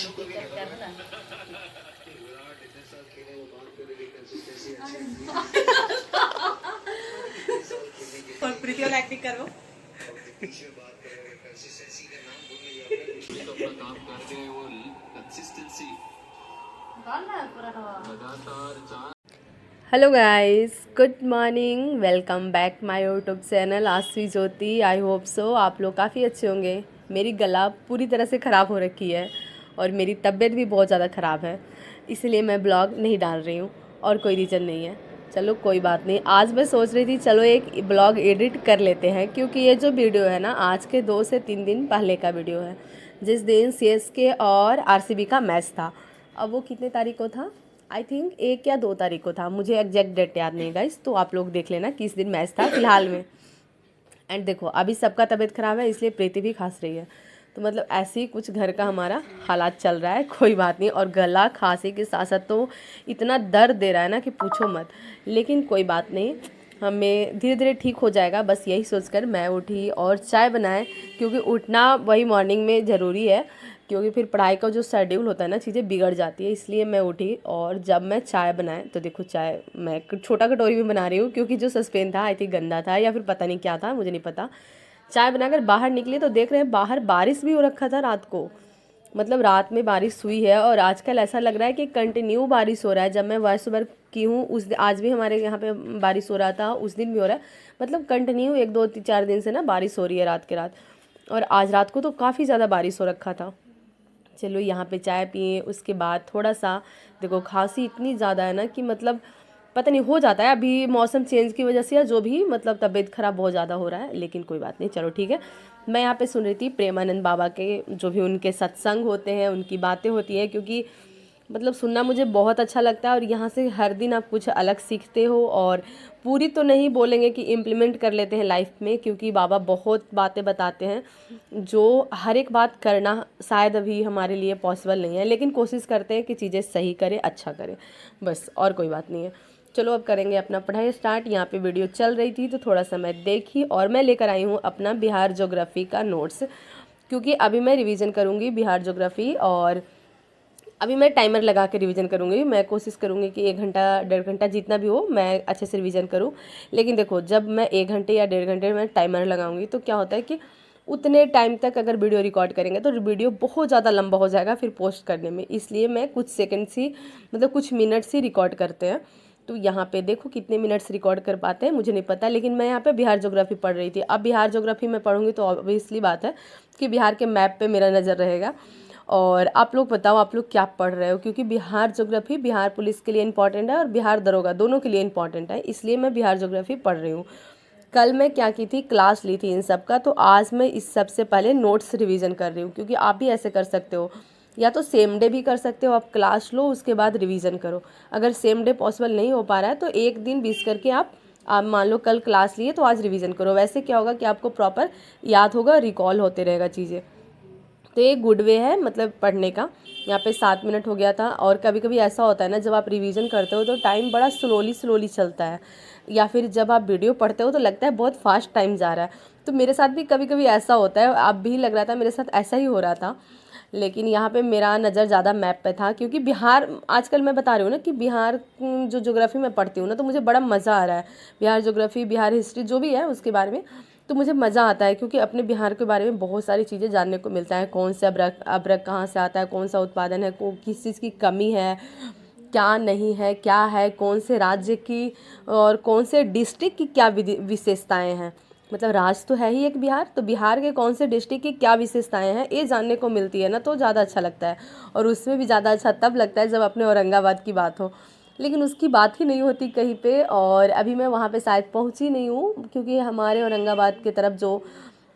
और प्रीति वाला एक्टिंग करो। Hello guys, good morning, welcome back my YouTube channel आशी ज्योति। आई होप सो आप लोग काफ़ी अच्छे होंगे। मेरी गला पूरी तरह से ख़राब हो रखी है और मेरी तबीयत भी बहुत ज़्यादा ख़राब है, इसलिए मैं ब्लॉग नहीं डाल रही हूँ और कोई रीज़न नहीं है। चलो कोई बात नहीं। आज मैं सोच रही थी चलो एक ब्लॉग एडिट कर लेते हैं, क्योंकि ये जो वीडियो है ना आज के 2 से 3 दिन पहले का वीडियो है, जिस दिन CSK और RCB का मैच था। अब वो कितने तारीख को था, आई थिंक 1 या 2 तारीख को था, मुझे एग्जैक्ट डेट याद नहीं गाइस, तो आप लोग देख लेना किस दिन मैच था फिलहाल में। एंड देखो अभी सबका तबीयत ख़राब है, इसलिए प्रीति भी खांस रही है, तो मतलब ऐसे ही कुछ घर का हमारा हालात चल रहा है। कोई बात नहीं। और गला खांसी के साथ साथ तो इतना दर्द दे रहा है ना कि पूछो मत, लेकिन कोई बात नहीं, हमें धीरे धीरे ठीक हो जाएगा। बस यही सोचकर मैं उठी और चाय बनाए, क्योंकि उठना वही मॉर्निंग में ज़रूरी है, क्योंकि फिर पढ़ाई का जो शेड्यूल होता है ना चीज़ें बिगड़ जाती है। इसलिए मैं उठी और जब मैं चाय बनाए तो देखो चाय मैं छोटा कटोरी में बना रही हूँ, क्योंकि जो सस्पेन था आई थिंक गंदा था या फिर पता नहीं क्या था, मुझे नहीं पता। चाय बनाकर बाहर निकले तो देख रहे हैं बाहर बारिश भी हो रखा था रात को, मतलब रात में बारिश हुई है और आजकल ऐसा लग रहा है कि कंटिन्यू बारिश हो रहा है। जब मैं वॉइस ओवर की हूँ उस आज भी हमारे यहाँ पे बारिश हो रहा था, उस दिन भी हो रहा है, मतलब कंटिन्यू 1 2 4 दिन से ना बारिश हो रही है रात के रात। और आज रात को तो काफ़ी ज़्यादा बारिश हो रखा था। चलो यहाँ पे चाय पिए, उसके बाद थोड़ा सा देखो खांसी इतनी ज़्यादा है ना कि मतलब पता नहीं हो जाता है अभी मौसम चेंज की वजह से या जो भी, मतलब तबीयत ख़राब बहुत ज़्यादा हो रहा है, लेकिन कोई बात नहीं, चलो ठीक है। मैं यहाँ पे सुन रही थी प्रेमानंद बाबा के जो भी उनके सत्संग होते हैं, उनकी बातें होती हैं, क्योंकि मतलब सुनना मुझे बहुत अच्छा लगता है और यहाँ से हर दिन आप कुछ अलग सीखते हो। और पूरी तो नहीं बोलेंगे कि इम्प्लीमेंट कर लेते हैं लाइफ में, क्योंकि बाबा बहुत बातें बताते हैं जो हर एक बात करना शायद अभी हमारे लिए पॉसिबल नहीं है, लेकिन कोशिश करते हैं कि चीज़ें सही करें, अच्छा करें, बस और कोई बात नहीं है। चलो अब करेंगे अपना पढ़ाई स्टार्ट। यहाँ पे वीडियो चल रही थी तो थोड़ा सा मैं देखी और मैं लेकर आई हूँ अपना बिहार ज्योग्राफी का नोट्स, क्योंकि अभी मैं रिवीजन करूँगी बिहार ज्योग्राफी। और अभी मैं टाइमर लगा के रिवीजन करूँगी, मैं कोशिश करूँगी कि 1 घंटा 1.5 घंटा जितना भी हो मैं अच्छे से रिवीजन करूँ। लेकिन देखो जब मैं 1 घंटे या 1.5 घंटे में टाइमर लगाऊंगी तो क्या होता है कि उतने टाइम तक अगर वीडियो रिकॉर्ड करेंगे तो वीडियो बहुत ज़्यादा लंबा हो जाएगा फिर पोस्ट करने में, इसलिए मैं कुछ सेकंड्स ही, मतलब कुछ मिनट्स ही रिकॉर्ड करते हैं। तो यहाँ पे देखो कितने मिनट्स रिकॉर्ड कर पाते हैं मुझे नहीं पता, लेकिन मैं यहाँ पे बिहार ज्योग्राफी पढ़ रही थी। अब बिहार ज्योग्राफी में पढ़ूंगी तो ऑब्वियसली बात है कि बिहार के मैप पे मेरा नज़र रहेगा। और आप लोग बताओ आप लोग क्या पढ़ रहे हो, क्योंकि बिहार ज्योग्राफी बिहार पुलिस के लिए इंपॉर्टेंट है और बिहार दरोगा दोनों के लिए इंपॉर्टेंट है, इसलिए मैं बिहार ज्योग्राफी पढ़ रही हूँ। कल मैं क्या की थी, क्लास ली थी इन सब का, तो आज मैं इस सबसे पहले नोट्स रिवीजन कर रही हूँ, क्योंकि आप भी ऐसे कर सकते हो, या तो सेम डे भी कर सकते हो, आप क्लास लो उसके बाद रिवीजन करो। अगर सेम डे पॉसिबल नहीं हो पा रहा है तो एक दिन बीच करके आप मान लो कल क्लास लिए तो आज रिवीजन करो। वैसे क्या होगा कि आपको प्रॉपर याद होगा, रिकॉल होते रहेगा चीज़ें, तो ये गुड वे है मतलब पढ़ने का। यहाँ पे 7 मिनट हो गया था। और कभी कभी ऐसा होता है ना जब आप रिवीजन करते हो तो टाइम बड़ा स्लोली चलता है, या फिर जब आप वीडियो पढ़ते हो तो लगता है बहुत फास्ट टाइम जा रहा है। तो मेरे साथ भी कभी कभी ऐसा होता है, अब भी लग रहा था मेरे साथ ऐसा ही हो रहा था, लेकिन यहाँ पे मेरा नज़र ज़्यादा मैप पे था, क्योंकि बिहार आजकल मैं बता रही हूँ ना कि बिहार जो ज्योग्राफी मैं पढ़ती हूँ ना तो मुझे बड़ा मज़ा आ रहा है। बिहार ज्योग्राफी बिहार हिस्ट्री जो भी है उसके बारे में तो मुझे मज़ा आता है, क्योंकि अपने बिहार के बारे में बहुत सारी चीज़ें जानने को मिलता है। कौन से अब्रक अब्रक कहाँ से आता है, कौन सा उत्पादन है, किस चीज़ की कमी है, क्या नहीं है, क्या है, कौन से राज्य की और कौन से डिस्ट्रिक्ट की क्या विशेषताएं हैं। मतलब राज्य तो है ही एक बिहार, तो बिहार के कौन से डिस्ट्रिक्ट की क्या विशेषताएं हैं ये जानने को मिलती है ना, तो ज़्यादा अच्छा लगता है। और उसमें भी ज़्यादा अच्छा तब लगता है जब अपने औरंगाबाद की बात हो, लेकिन उसकी बात ही नहीं होती कहीं पे। और अभी मैं वहाँ पे शायद पहुँची नहीं हूँ, क्योंकि हमारे औरंगाबाद की तरफ जो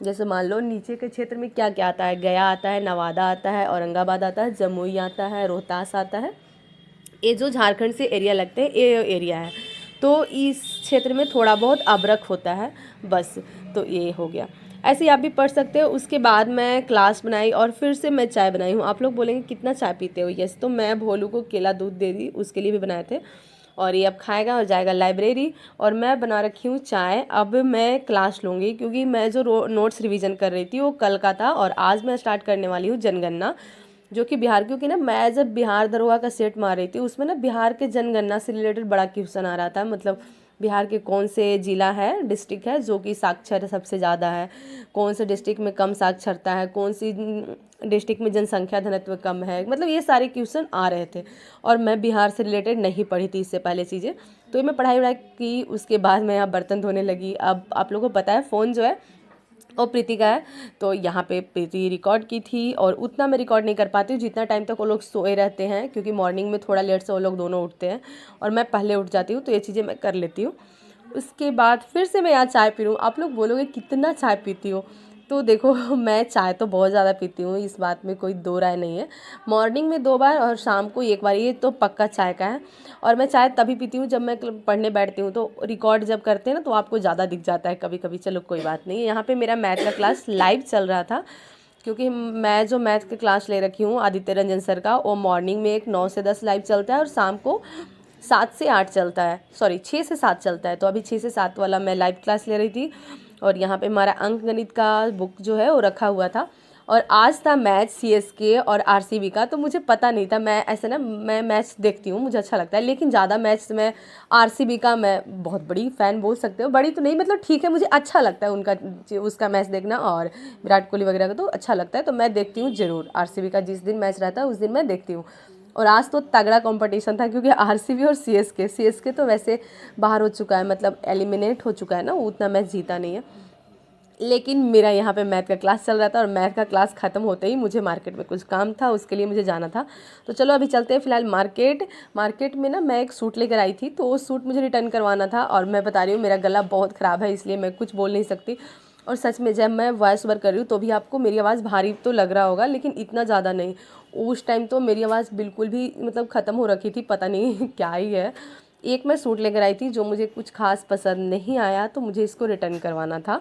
जैसे मान लो नीचे के क्षेत्र में क्या क्या आता है, गया आता है, नवादा आता है, औरंगाबाद आता है, जमुई आता है, रोहतास आता है, ये जो झारखंड से एरिया लगते हैं ये एरिया है। तो इस क्षेत्र में थोड़ा बहुत अबरक होता है बस, तो ये हो गया। ऐसे ही आप भी पढ़ सकते हो। उसके बाद मैं क्लास बनाई और फिर से मैं चाय बनाई हूँ। आप लोग बोलेंगे कितना चाय पीते हो, यस, तो मैं भोलू को केला दूध दे दी, उसके लिए भी बनाए थे, और ये अब खाएगा और जाएगा लाइब्रेरी। और मैं बना रखी हूँ चाय, अब मैं क्लास लूँगी, क्योंकि मैं जो नोट्स रिवीजन कर रही थी वो कल का था और आज मैं स्टार्ट करने वाली हूँ जनगणना, जो कि बिहार, क्योंकि ना मैं जब बिहार दरोगा का सेट मार रही थी उसमें ना बिहार के जनगणना से रिलेटेड बड़ा क्वेश्चन आ रहा था, मतलब बिहार के कौन से जिला है, डिस्ट्रिक्ट है जो कि साक्षर सबसे ज़्यादा है, कौन से डिस्ट्रिक्ट में कम साक्षरता है, कौन सी डिस्ट्रिक्ट में जनसंख्या घनत्व कम है, मतलब ये सारे क्वेश्चन आ रहे थे। और मैं बिहार से रिलेटेड नहीं पढ़ी थी इससे पहले चीज़ें, तो मैं पढ़ाई वढ़ाई की, उसके बाद मैं यहाँ बर्तन धोने लगी। अब आप लोगों को पता है फ़ोन जो है और प्रीति का है, तो यहाँ पे प्रीति रिकॉर्ड की थी और उतना मैं रिकॉर्ड नहीं कर पाती हूँ जितना टाइम तक वो लोग सोए रहते हैं, क्योंकि मॉर्निंग में थोड़ा लेट से वो लोग दोनों उठते हैं और मैं पहले उठ जाती हूँ, तो ये चीज़ें मैं कर लेती हूँ। उसके बाद फिर से मैं यहाँ चाय पी रही हूँ। आप लोग बोलोगे कितना चाय पीती हो, तो देखो मैं चाय तो बहुत ज़्यादा पीती हूँ, इस बात में कोई दो राय नहीं है। मॉर्निंग में 2 बार और शाम को 1 बार, ये तो पक्का चाय का है। और मैं चाय तभी पीती हूँ जब मैं पढ़ने बैठती हूँ, तो रिकॉर्ड जब करते हैं ना तो आपको ज़्यादा दिख जाता है कभी कभी। चलो कोई बात नहीं। यहाँ पे मेरा मैथ का क्लास लाइव चल रहा था, क्योंकि मैं जो मैथ की क्लास ले रखी हूँ आदित्य रंजन सर का, वो मॉर्निंग में एक 9 से 10 लाइव चलता है और शाम को 7 से 8 चलता है, सॉरी 6 से 7 चलता है। तो अभी 6 से 7 वाला मैं लाइव क्लास ले रही थी। और यहाँ पे हमारा अंक गणित का बुक जो है वो रखा हुआ था, और आज था मैच सीएसके और आरसीबी का। तो मुझे पता नहीं था, मैं ऐसे ना मैं मैच देखती हूँ, मुझे अच्छा लगता है, लेकिन ज़्यादा मैच मैं आरसीबी का मैं बहुत बड़ी फ़ैन बोल सकते हो, बड़ी तो नहीं मतलब ठीक है, मुझे अच्छा लगता है उनका उसका मैच देखना, और विराट कोहली वगैरह का तो अच्छा लगता है, तो मैं देखती हूँ ज़रूर। आरसीबी का जिस दिन मैच रहता है उस दिन मैं देखती हूँ। और आज तो तगड़ा कंपटीशन था, क्योंकि आरसीबी और सीएसके तो वैसे बाहर हो चुका है, मतलब एलिमिनेट हो चुका है ना, वो उतना मैच जीता नहीं है। लेकिन मेरा यहाँ पे मैथ का क्लास चल रहा था और मैथ का क्लास ख़त्म होते ही मुझे मार्केट में कुछ काम था, उसके लिए मुझे जाना था। तो चलो अभी चलते हैं फ़िलहाल मार्केट में ना मैं एक सूट लेकर आई थी, तो वो सूट मुझे रिटर्न करवाना था। और मैं बता रही हूँ मेरा गला बहुत ख़राब है, इसलिए मैं कुछ बोल नहीं सकती। और सच में जब मैं वॉइस ओवर कर रही हूँ तो भी आपको मेरी आवाज़ भारी तो लग रहा होगा, लेकिन इतना ज़्यादा नहीं। उस टाइम तो मेरी आवाज़ बिल्कुल भी मतलब ख़त्म हो रखी थी, पता नहीं क्या ही है। एक मैं सूट लेकर आई थी जो मुझे कुछ खास पसंद नहीं आया, तो मुझे इसको रिटर्न करवाना था।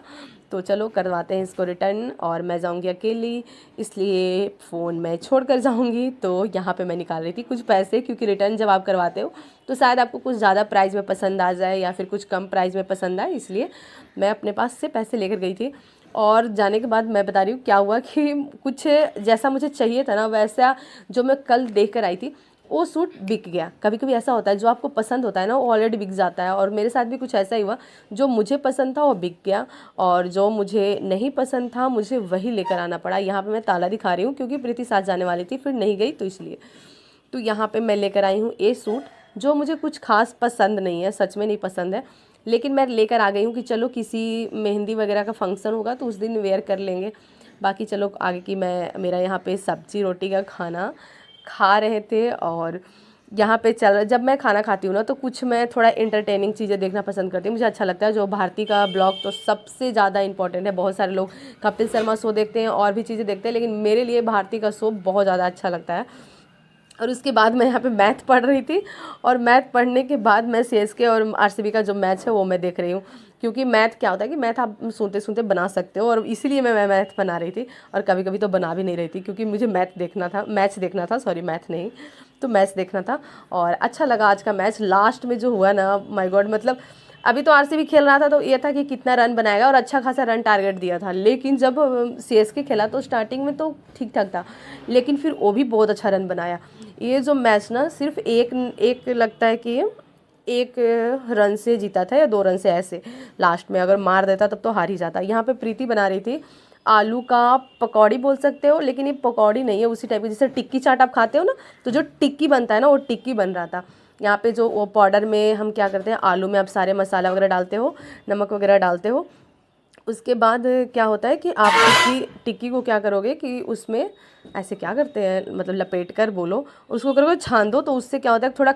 तो चलो करवाते हैं इसको रिटर्न, और मैं जाऊंगी अकेली, इसलिए फ़ोन मैं छोड़ कर जाऊंगी। तो यहाँ पे मैं निकाल रही थी कुछ पैसे, क्योंकि रिटर्न जब आप करवाते हो तो शायद आपको कुछ ज़्यादा प्राइस में पसंद आ जाए या फिर कुछ कम प्राइस में पसंद आए, इसलिए मैं अपने पास से पैसे लेकर गई थी। और जाने के बाद मैं बता रही हूँ क्या हुआ कि कुछ जैसा मुझे चाहिए था ना वैसा जो मैं कल देख कर आई थी वो सूट बिक गया। कभी कभी ऐसा होता है, जो आपको पसंद होता है ना वो ऑलरेडी बिक जाता है, और मेरे साथ भी कुछ ऐसा ही हुआ। जो मुझे पसंद था वो बिक गया, और जो मुझे नहीं पसंद था मुझे वही लेकर आना पड़ा। यहाँ पे मैं ताला दिखा रही हूँ क्योंकि प्रीति साथ जाने वाली थी, फिर नहीं गई तो इसलिए। तो यहाँ पे मैं लेकर आई हूँ ये सूट, जो मुझे कुछ खास पसंद नहीं है, सच में नहीं पसंद है, लेकिन मैं लेकर आ गई हूँ कि चलो किसी मेहंदी वगैरह का फंक्शन होगा तो उस दिन वेयर कर लेंगे। बाकी चलो आगे की मैं मेरा यहाँ पे सब्जी रोटी का खाना खा रहे थे। और यहाँ पे जब मैं खाना खाती हूँ ना तो कुछ मैं थोड़ा इंटरटेनिंग चीज़ें देखना पसंद करती हूँ, मुझे अच्छा लगता है। जो भारती का ब्लॉग तो सबसे ज़्यादा इंपॉर्टेंट है, बहुत सारे लोग कपिल शर्मा शो देखते हैं और भी चीज़ें देखते हैं, लेकिन मेरे लिए भारती का शो बहुत ज़्यादा अच्छा लगता है। और उसके बाद मैं यहाँ पे मैथ पढ़ रही थी, और मैथ पढ़ने के बाद मैं सीएसके और आरसीबी का जो मैच है वो मैं देख रही हूँ। क्योंकि मैथ क्या होता है कि मैथ आप सुनते सुनते बना सकते हो, और इसीलिए मैं मैथ बना रही थी। और कभी कभी तो बना भी नहीं रही थी, क्योंकि मुझे मैच देखना था, सॉरी मैथ नहीं, तो मैच देखना था। और अच्छा लगा आज का मैच, लास्ट में जो हुआ ना, माय गॉड, मतलब अभी तो आरसीबी खेल रहा था तो ये था कि कितना रन बनाएगा, और अच्छा खासा रन टारगेट दिया था। लेकिन जब सीएसके खेला तो स्टार्टिंग में तो ठीक ठाक था, लेकिन फिर वो भी बहुत अच्छा रन बनाया। ये जो मैच ना सिर्फ एक लगता है कि एक रन से जीता था या 2 रन से, ऐसे लास्ट में अगर मार देता तब तो हार ही जाता। यहाँ पे प्रीति बना रही थी आलू का पकौड़ी बोल सकते हो, लेकिन ये पकौड़ी नहीं है, उसी टाइप की जैसे टिक्की चाट आप खाते हो ना, तो जो टिक्की बनता है ना वो टिक्की बन रहा था। यहाँ पे जो वो पाउडर में हम क्या करते हैं, आलू में आप सारे मसाला वगैरह डालते हो, नमक वगैरह डालते हो। उसके बाद क्या होता है कि आप टिक्की को क्या करोगे कि उसमें ऐसे क्या करते हैं, मतलब लपेट कर बोलो, उसको करोगे छान दो, तो उससे क्या होता है थोड़ा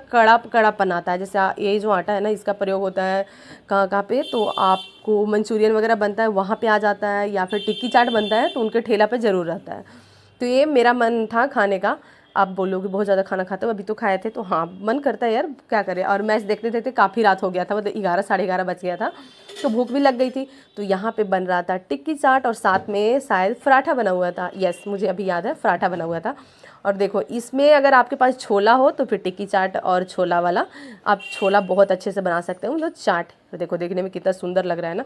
कड़ापन आता है। जैसे ये जो आटा है ना इसका प्रयोग होता है कहाँ कहाँ पे, तो आपको मंचूरियन वगैरह बनता है वहाँ पे आ जाता है, या फिर टिक्की चाट बनता है तो उनके ठेला पे ज़रूर रहता है। तो ये मेरा मन था खाने का। आप बोलोगे बहुत ज़्यादा खाना खाते हो, अभी तो खाए थे, तो हाँ मन करता है यार, क्या करें। और मैच देखते देखते काफ़ी रात हो गया था, मतलब 11 साढ़े 11 बज गया था, तो भूख भी लग गई थी। तो यहाँ पे बन रहा था टिक्की चाट, और साथ में शायद पराठा बना हुआ था, यस मुझे अभी याद है पराठा बना हुआ था। और देखो इसमें अगर आपके पास छोला हो तो फिर टिक्की चाट और छोला वाला, आप छोला बहुत अच्छे से बना सकते हो, मतलब चाट। तो देखो देखने में कितना सुंदर लग रहा है ना,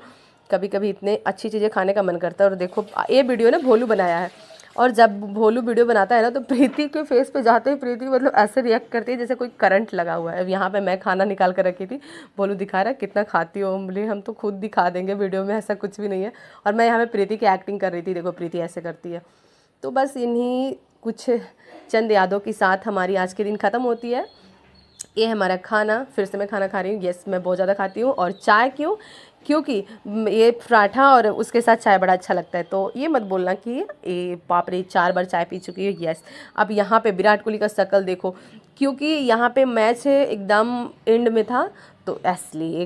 कभी कभी इतने अच्छी चीज़ें खाने का मन करता है। और देखो ये वीडियो ना भोलू बनाया है, और जब भोलू वीडियो बनाता है ना, तो प्रीति के फेस पे जाते ही प्रीति मतलब ऐसे रिएक्ट करती है जैसे कोई करंट लगा हुआ है। अब यहाँ पे मैं खाना निकाल कर रखी थी, भोलू दिखा रहा है कितना खाती हो, बोली हम तो खुद दिखा देंगे वीडियो में, ऐसा कुछ भी नहीं है। और मैं यहाँ पे प्रीति की एक्टिंग कर रही थी, देखो प्रीति ऐसे करती है। तो बस इन्हीं कुछ चंद यादों के साथ हमारी आज के दिन ख़त्म होती है। ये है हमारा खाना। फिर से मैं खाना खा रही हूँ, यस मैं बहुत ज़्यादा खाती हूँ। और चाय क्यों? क्योंकि ये पराठा और उसके साथ चाय बड़ा अच्छा लगता है। तो ये मत बोलना कि ये बाप रे 4 बार चाय पी चुकी है। यस, अब यहाँ पे विराट कोहली का शक्ल देखो, क्योंकि यहाँ पे मैच एकदम एंड में था, तो इसलिए